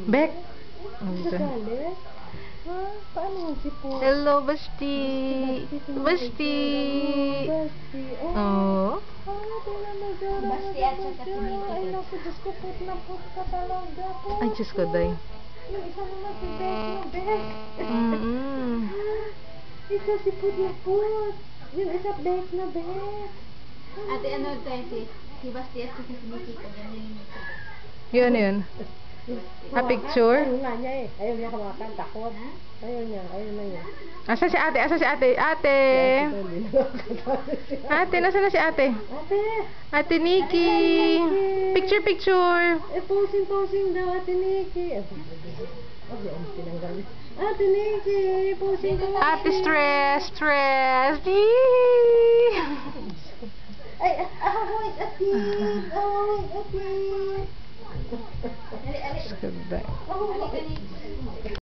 Bek. Nagagalit? Ha? Paano yung sipon? Hello, Basti. Basti. Oh. Tingnan mo dyan. Basti at saka tinitigil. Ay, naku, Diyos ko, put na put ka talaga po. Ay, Diyos ko, day. Yung isa naman si Bek na Bek. Isa si Put na Put. Yung isa Bek na Bek. Ate, ano tayo si Basti at saka si Nikita. Yun, yun. Picture? Ayaw nga niya eh. Ayaw niya hawakan. Takot. Ayaw niya. Ayaw na niya. Asa si ate? Asa si ate? Ate! Ate, nasa na si ate? Ate! Ate Nikki! Picture, picture! Posing daw, Ate Nikki. Ate Nikki, posing daw. Ate, stress! Yee! Ay, ahoy, Ate! Ahoy, Ate! Diyos ko, day. Ahoy, Ate!